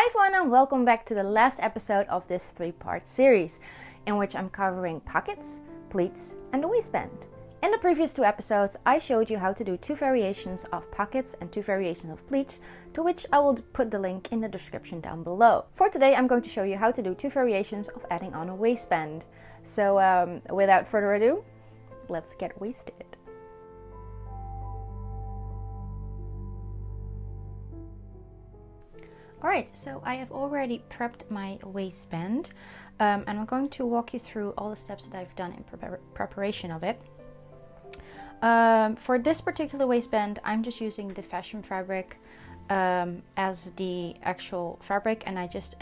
Hi everyone and welcome back to the last episode of this 3-part series in which I'm covering pockets, pleats and the waistband. In the previous 2 episodes I showed you how to do 2 variations of pockets and 2 variations of pleats, to which I will put the link in the description down below. For today I'm going to show you how to do 2 variations of adding on a waistband. So without further ado, let's get wasted. Alright, so I have already prepped my waistband and I'm going to walk you through all the steps that I've done in preparation of it. For this particular waistband, I'm just using the fashion fabric as the actual fabric, and I just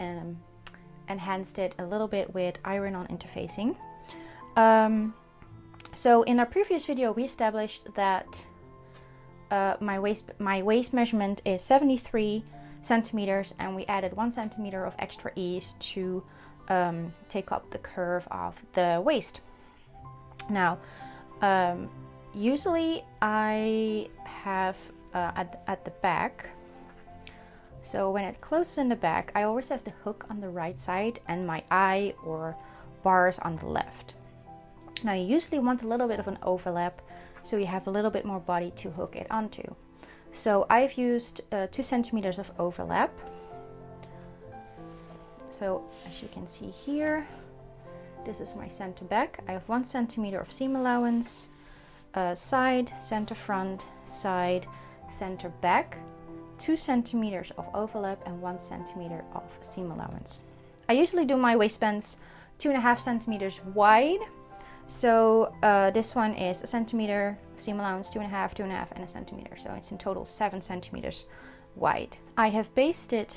enhanced it a little bit with iron-on interfacing. So in our previous video we established that my waist measurement is 73 centimeters, and we added 1 centimeter of extra ease to take up the curve of the waist. Now usually I have at the back, so when it closes in the back I always have the hook on the right side and my eye or bars on the left. Now you usually want a little bit of an overlap so you have a little bit more body to hook it onto. So I've used 2 centimeters of overlap. So as you can see here, this is my center back. I have 1 centimeter of seam allowance, side, center front, side, center back, 2 centimeters of overlap and 1 centimeter of seam allowance. I usually do my waistbands 2.5 centimeters wide. So this one is 1 centimeter, seam allowance 2.5, 2.5 and 1 centimeter. So it's in total 7 centimeters wide. I have basted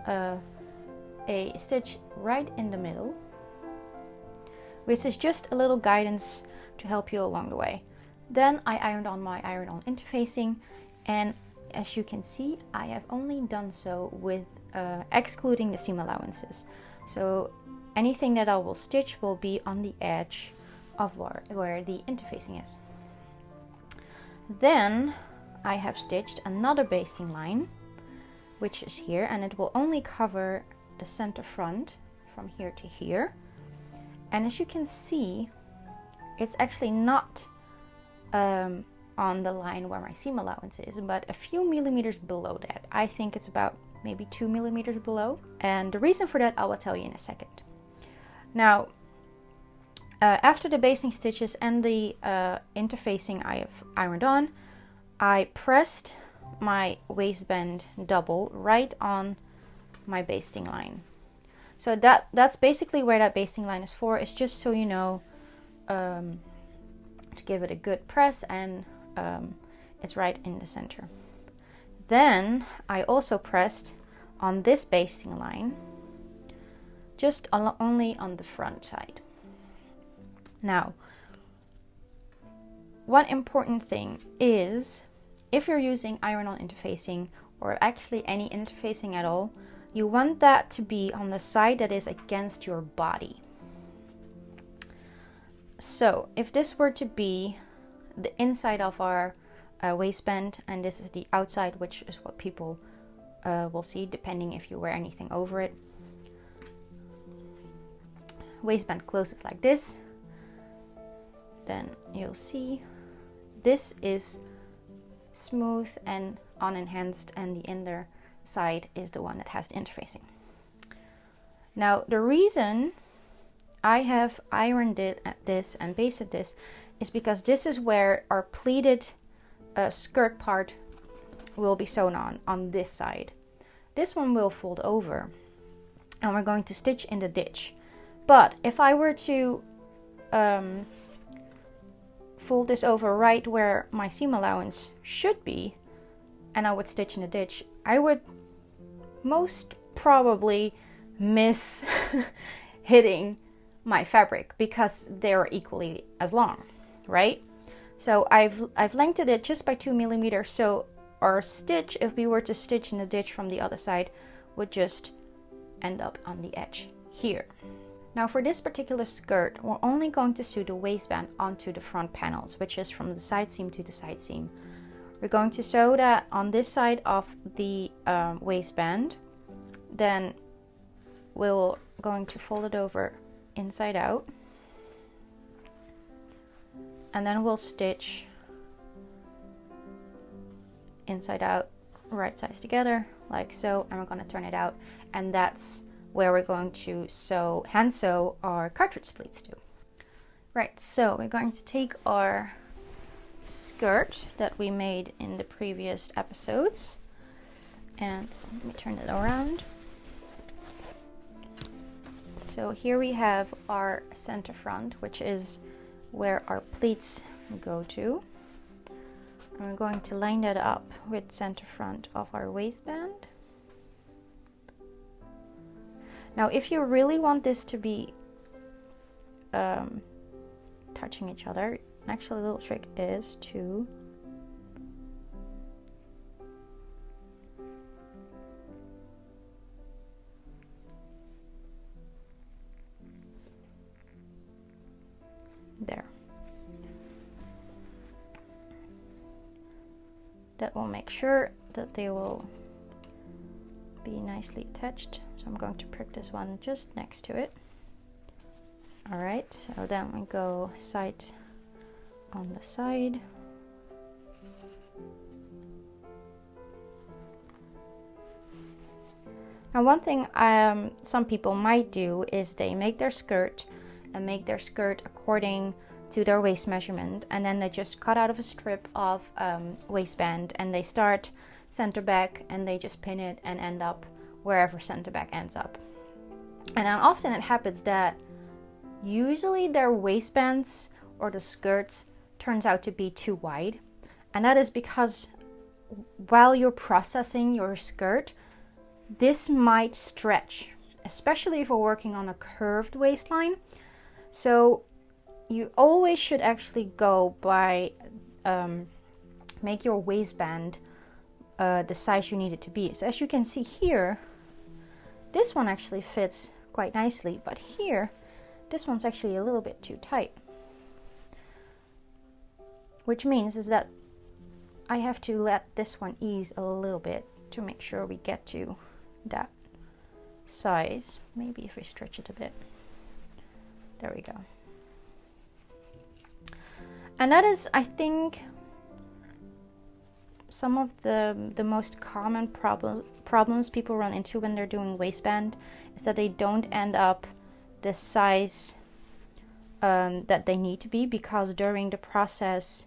a stitch right in the middle, which is just a little guidance to help you along the way. Then I ironed on my iron-on interfacing, and as you can see I have only done so with excluding the seam allowances. So anything that I will stitch will be on the edge of where the interfacing is. Then I have stitched another basting line, which is here, and it will only cover the center front from here to here. And as you can see, it's actually not on the line where my seam allowance is, but a few millimeters below that. I think it's about maybe 2 millimeters below, and the reason for that I will tell you in a second. Now after the basting stitches and the interfacing I have ironed on, I pressed my waistband double right on my basting line. So that's basically where that basting line is for. It's just so you know, to give it a good press, and it's right in the center. Then I also pressed on this basting line, just only on the front side. Now, one important thing is, if you're using iron-on interfacing, or actually any interfacing at all, you want that to be on the side that is against your body. So if this were to be the inside of our waistband, and this is the outside, which is what people will see depending if you wear anything over it. Waistband closes like this. Then you'll see this is smooth and unenhanced, and the inner side is the one that has the interfacing. Now the reason I have ironed it at this and basted this is because this is where our pleated skirt part will be sewn on this side. This one will fold over and we're going to stitch in the ditch. But if I were to fold this over right where my seam allowance should be, and I would stitch in the ditch, I would most probably miss hitting my fabric because they're equally as long, right? So I've lengthened it just by 2 millimeters, so our stitch, if we were to stitch in the ditch from the other side, would just end up on the edge here. Now for this particular skirt, we're only going to sew the waistband onto the front panels, which is from the side seam to the side seam. We're going to sew that on this side of the waistband. then we're going to fold it over inside out, and then we'll stitch inside out, right sides together like so, and we're going to turn it out, and that's where we're going to hand sew our cartridge pleats to. Right, so we're going to take our skirt that we made in the previous episodes, and let me turn it around. So here we have our center front, which is where our pleats go to. And we're going to line that up with center front of our waistband. Now, if you really want this to be touching each other, actually a little trick is to there. That will make sure that they will be nicely attached. So I'm going to prick this one just next to it. All right, so then we go side on the side. Now, one thing some people might do is they make their skirt according to their waist measurement, and then they just cut out of a strip of waistband, and they start center back and they just pin it and end up wherever center back ends up. And then often it happens that usually their waistbands or the skirts turns out to be too wide, and that is because while you're processing your skirt, this might stretch, especially if we're working on a curved waistline. So you always should actually go by make your waistband the size you need it to be. So as you can see here, this one actually fits quite nicely, but here this one's actually a little bit too tight, which means is that I have to let this one ease a little bit to make sure we get to that size. Maybe if we stretch it a bit. There we go. And that is, I think, some of the most common problems people run into when they're doing waistband, is that they don't end up the size that they need to be, because during the process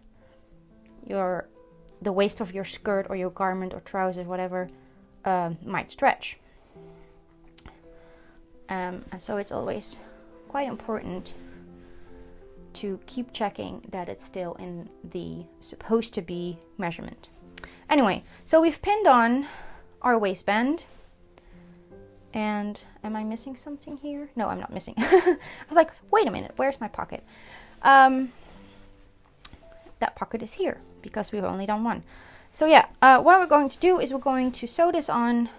the waist of your skirt or your garment or trousers, whatever, might stretch. And so it's always quite important to keep checking that it's still in the supposed to be measurement. Anyway, so we've pinned on our waistband, and am I missing something here? No, I'm not missing. I was like, wait a minute, where's my pocket? That pocket is here because we've only done one. So yeah, what we're going to do is we're going to sew this on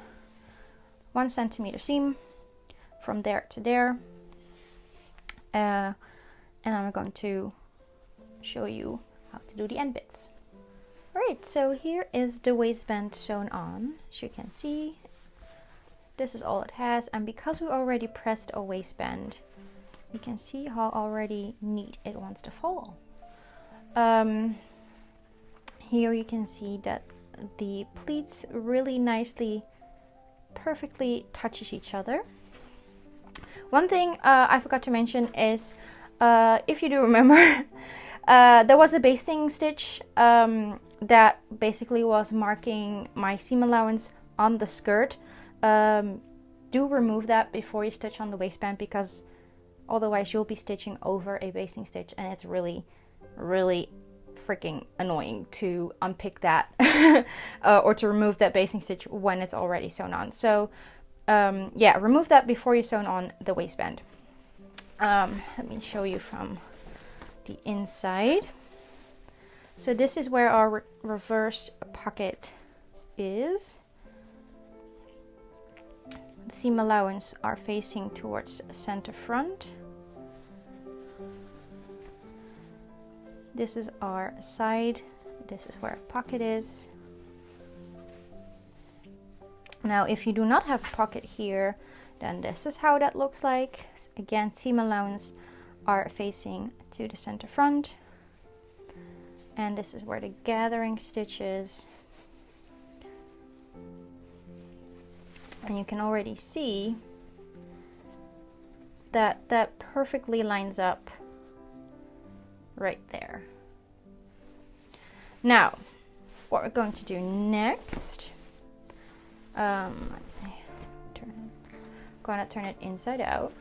1 centimeter seam from there to there. And I'm going to show you how to do the end bits. Alright, so here is the waistband sewn on. As you can see, this is all it has, and because we already pressed a waistband, you can see how already neat it wants to fall. Here you can see that the pleats really nicely, perfectly touches each other. One thing I forgot to mention is, if you do remember, there was a basting stitch that basically was marking my seam allowance on the skirt. Do remove that before you stitch on the waistband, because otherwise you'll be stitching over a basting stitch, and it's really, really freaking annoying to unpick that or to remove that basting stitch when it's already sewn on. So yeah, remove that before you sewn on the waistband. Let me show you from the inside. So this is where our reversed pocket is. The seam allowance are facing towards center front. This is our side. This is where our pocket is. Now, if you do not have a pocket here, then this is how that looks like. Again, seam allowance are facing to the center front. And this is where the gathering stitch is. And you can already see that that perfectly lines up right there. Now, what we're going to do next, I'm gonna turn it inside out,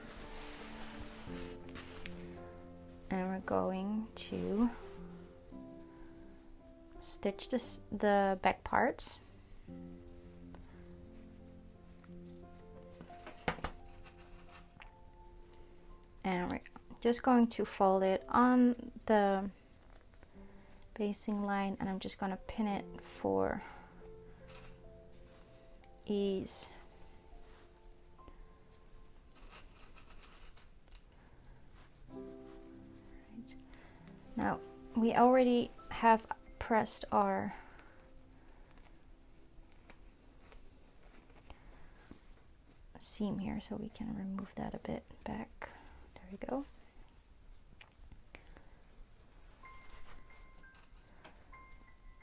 and we're going to stitch the back parts. And we're just going to fold it on the basting line, and I'm just going to pin it for ease. Right. Now, we already have pressed our seam here, so we can remove that a bit back. There we go.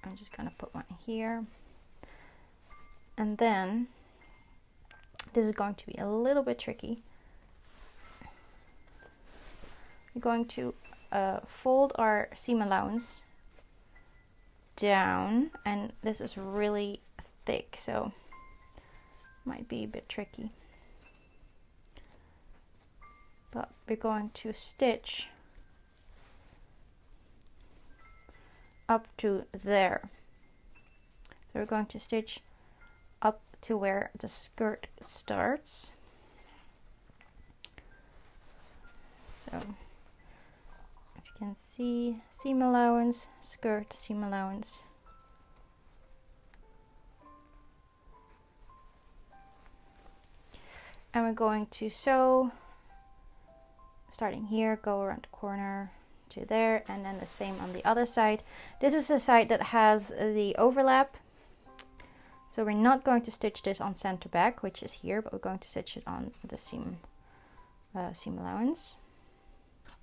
I'm just gonna put one here, and then this is going to be a little bit tricky. We're going to fold our seam allowance down, and this is really thick, so might be a bit tricky. But we're going to stitch up to there. So we're going to stitch up to where the skirt starts. So if you can see, seam allowance, skirt, seam allowance. And we're going to sew, starting here, go around the corner to there, and then the same on the other side. This is the side that has the overlap, so we're not going to stitch this on center back, which is here, but we're going to stitch it on the seam allowance.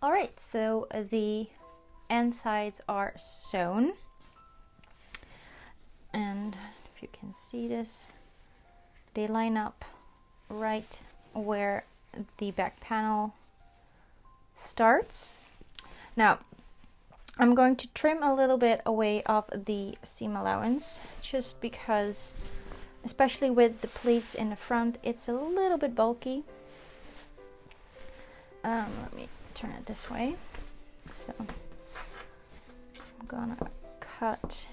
All right, so the end sides are sewn, and if you can see this, they line up right where the back panel starts. Now, I'm going to trim a little bit away of the seam allowance, just because, especially with the pleats in the front, it's a little bit bulky. Let me turn it this way. So I'm gonna cut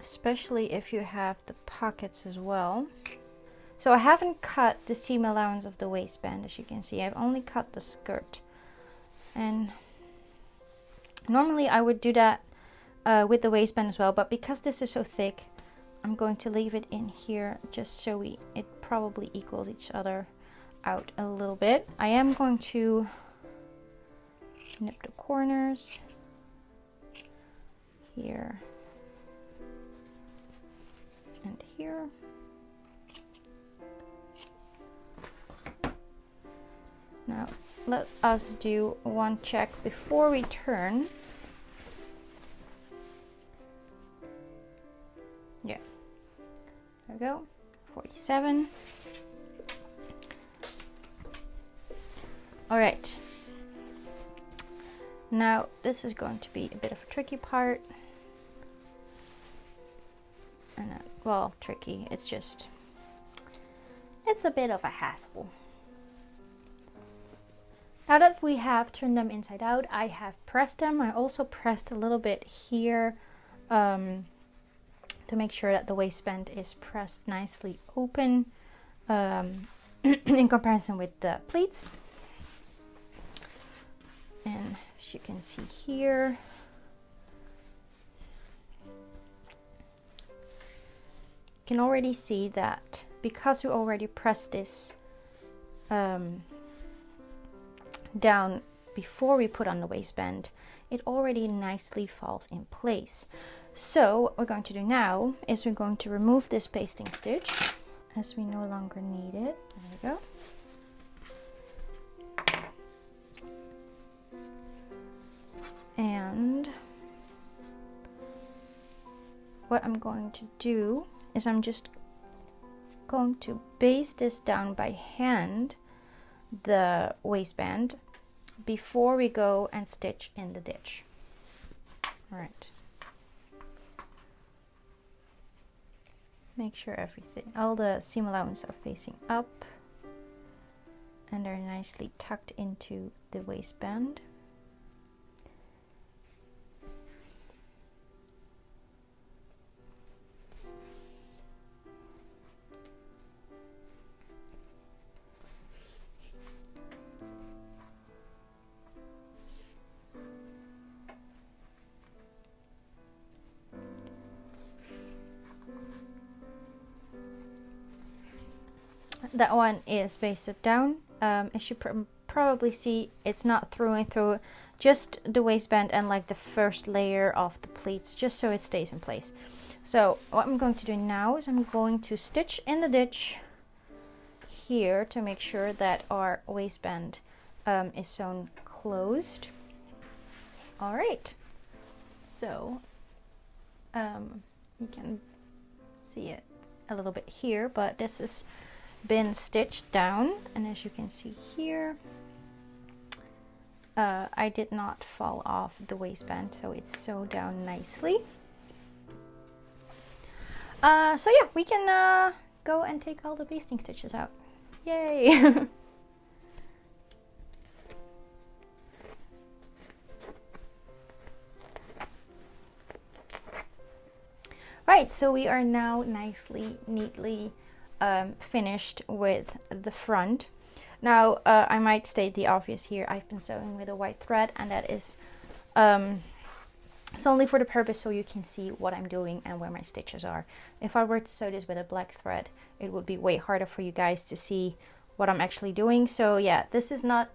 especially if you have the pockets as well. So I haven't cut the seam allowance of the waistband, as you can see. I've only cut the skirt, and normally I would do that with the waistband as well, but because this is so thick, I'm going to leave it in here just so it probably equals each other out a little bit. I am going to nip the corners here and here. Now let us do one check before we turn. Yeah, there we go, 47. All right, now this is going to be a bit of a tricky part. Well, tricky, it's a bit of a hassle. Now that we have turned them inside out, I have pressed them. I also pressed a little bit here to make sure that the waistband is pressed nicely open in comparison with the pleats. And as you can see here, you can already see that because we already pressed this down before we put on the waistband, it already nicely falls in place. So what we're going to do now is we're going to remove this basting stitch as we no longer need it. There we go. And what I'm going to do is I'm just going to baste this down by hand, the waistband, before we go and stitch in the ditch. All right. Make sure all the seam allowance are facing up and they're nicely tucked into the waistband. That one is basted down. As you probably see, it's not through and through, just the waistband and like the first layer of the pleats, just so it stays in place. So what I'm going to do now is I'm going to stitch in the ditch here to make sure that our waistband is sewn closed. All right, so you can see it a little bit here, but this has been stitched down, and as you can see here, I did not fall off the waistband, so it's sewed down nicely. So yeah, we can go and take all the basting stitches out. Yay! Right, so we are now neatly finished with the front. Now I might state the obvious here. I've been sewing with a white thread, and that is solely for the purpose so you can see what I'm doing and where my stitches are. If I were to sew this with a black thread, it would be way harder for you guys to see what I'm actually doing. So yeah, this is not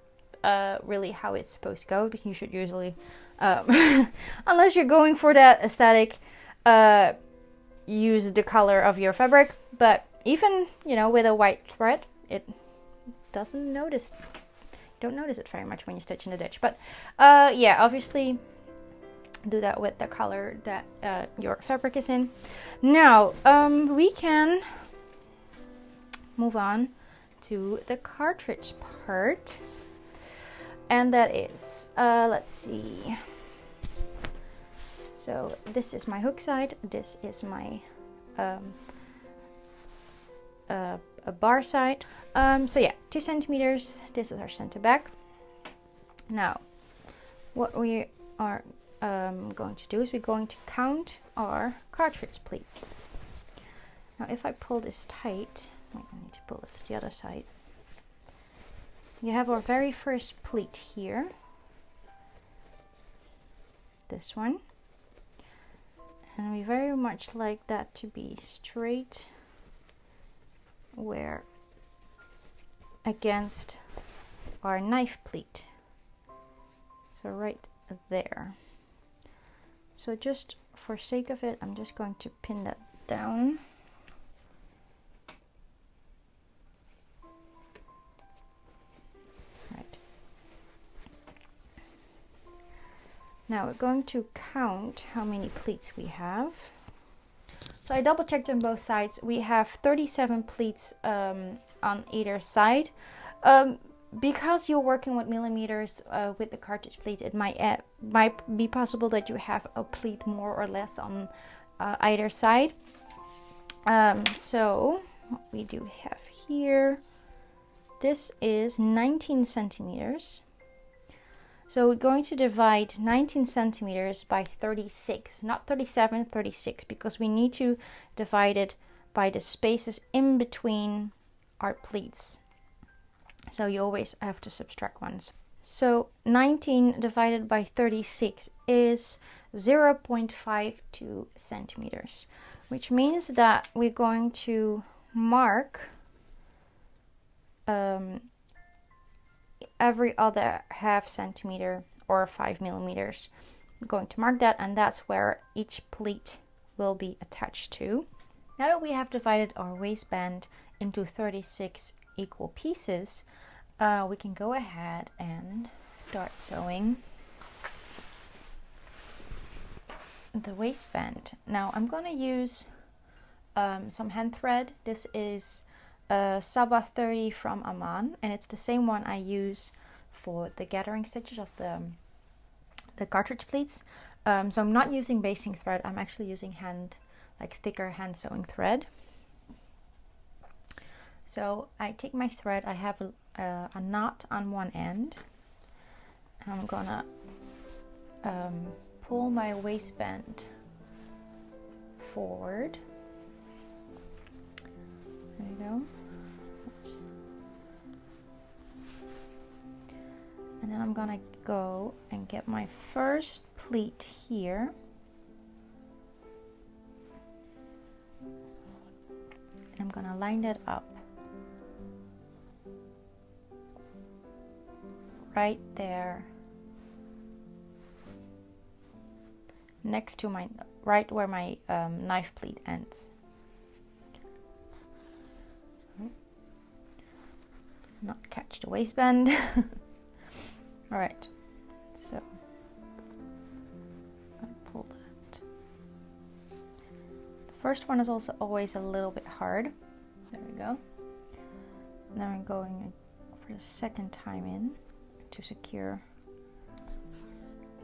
really how it's supposed to go, but you should usually unless you're going for that aesthetic, use the color of your fabric. But even, you know, with a white thread, it doesn't notice. You don't notice it very much when you stitch in the ditch. But yeah, obviously do that with the color that your fabric is in. Now we can move on to the cartridge part, and that is let's see. So this is my hook side. This is my a bar side. So yeah, 2 centimeters. This is our center back. Now, what we are going to do is we're going to count our cartridge pleats. Now, if I pull this tight, I need to pull it to the other side. You have our very first pleat here. This one. And we very much like that to be straight where against our knife pleat. So right there. So just for sake of it, I'm just going to pin that down. Right. Now we're going to count how many pleats we have. So I double checked on both sides. We have 37 pleats on either side. Because you're working with millimeters with the cartridge pleat, it might be possible that you have a pleat more or less on either side. So what we do have here, this is 19 centimeters. So we're going to divide 19 centimeters by 36, not 37, 36, because we need to divide it by the spaces in between our pleats. So you always have to subtract ones. So 19 divided by 36 is 0.52 centimeters, which means that we're going to mark every other ½ centimeter or 5 millimeters. I'm going to mark that, and that's where each pleat will be attached to. Now that we have divided our waistband into 36 equal pieces, we can go ahead and start sewing the waistband. Now I'm going to use some hand thread. This is Saba 30 from Aman, and it's the same one I use for the gathering stitches of the cartridge pleats. So I'm not using basting thread, I'm actually using thicker hand sewing thread. So I take my thread, I have a knot on one end, and I'm gonna pull my waistband forward. There you go. And then I'm gonna go and get my first pleat here. And I'm gonna line that up right there, next to right where my knife pleat ends. Not catch the waistband. All right, so I'm gonna pull that. The first one is also always a little bit hard. There we go. Now I'm going for the second time in to secure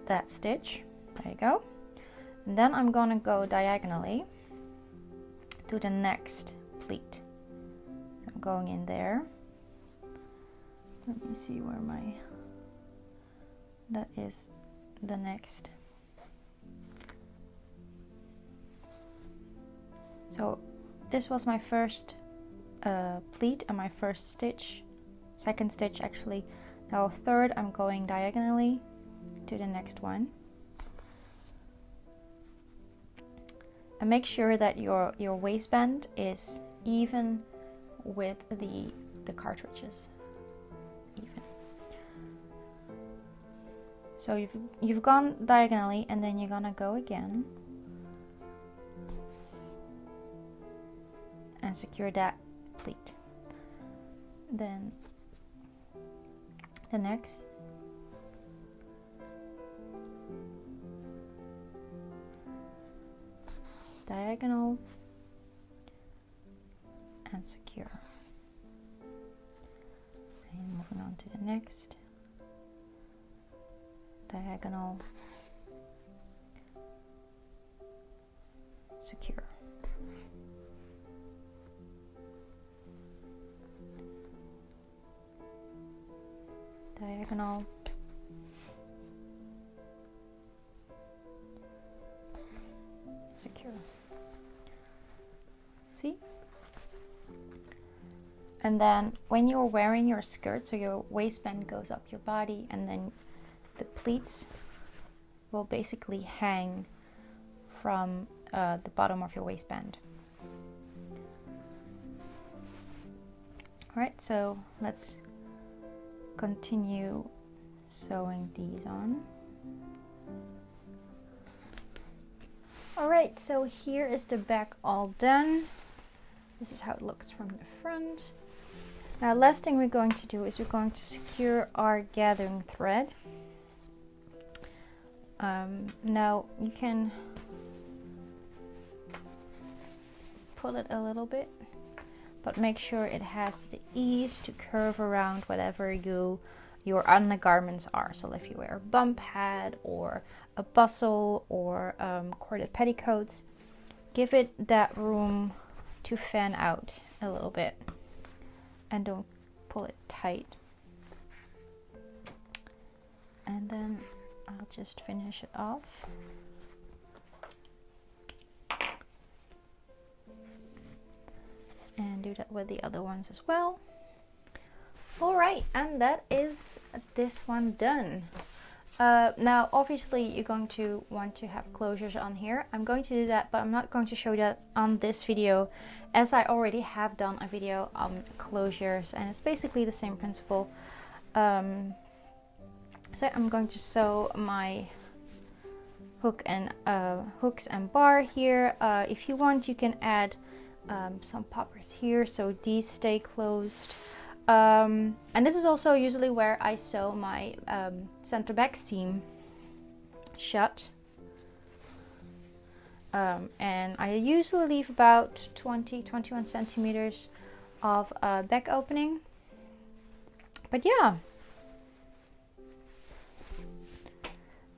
that stitch. There you go. And then I'm gonna go diagonally to the next pleat. I'm going in there. Let me see where that is the next. So this was my first pleat and my first stitch, second stitch actually. Now third, I'm going diagonally to the next one. And make sure that your waistband is even with the cartridges. Even. So you've gone diagonally, and then you're gonna go again and secure that pleat. Then the next. Diagonal and secure. And moving on to the next. Diagonal, secure. Diagonal, secure. See? And then when you're wearing your skirt, so your waistband goes up your body, and then the pleats will basically hang from the bottom of your waistband. Alright, so let's continue sewing these on. Alright, so here is the back all done. This is how it looks from the front. Now, last thing we're going to do is we're going to secure our gathering thread. Now you can pull it a little bit, but make sure it has the ease to curve around whatever your undergarments are. So if you wear a bump pad or a bustle or corded petticoats, give it that room to fan out a little bit and don't pull it tight. And then I'll just finish it off. And do that with the other ones as well. Alright, and that is this one done. Now obviously you're going to want to have closures on here. I'm going to do that, but I'm not going to show that on this video, as I already have done a video on closures, and it's basically the same principle. So I'm going to sew my hooks and bar here. If you want, you can add some poppers here so these stay closed. And this is also usually where I sew my center back seam shut. And I usually leave about 21 centimeters of back opening. But yeah,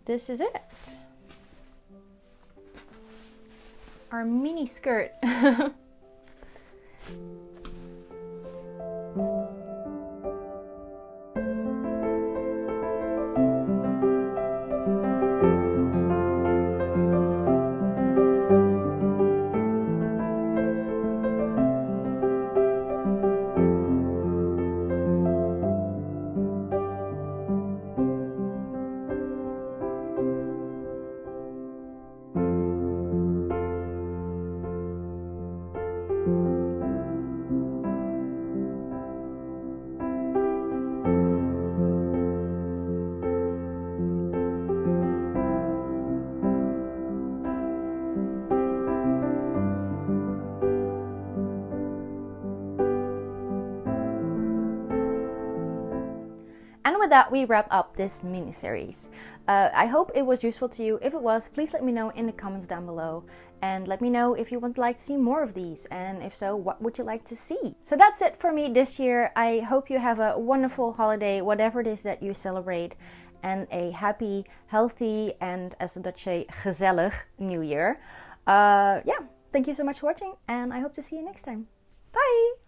this is it. Our mini skirt. And with that, we wrap up this mini-series. I hope it was useful to you. If it was, please let me know in the comments down below. And let me know if you would like to see more of these. And if so, what would you like to see? So that's it for me this year. I hope you have a wonderful holiday, whatever it is that you celebrate. And a happy, healthy, and as the Dutch say, gezellig New Year. Yeah, thank you so much for watching. And I hope to see you next time. Bye!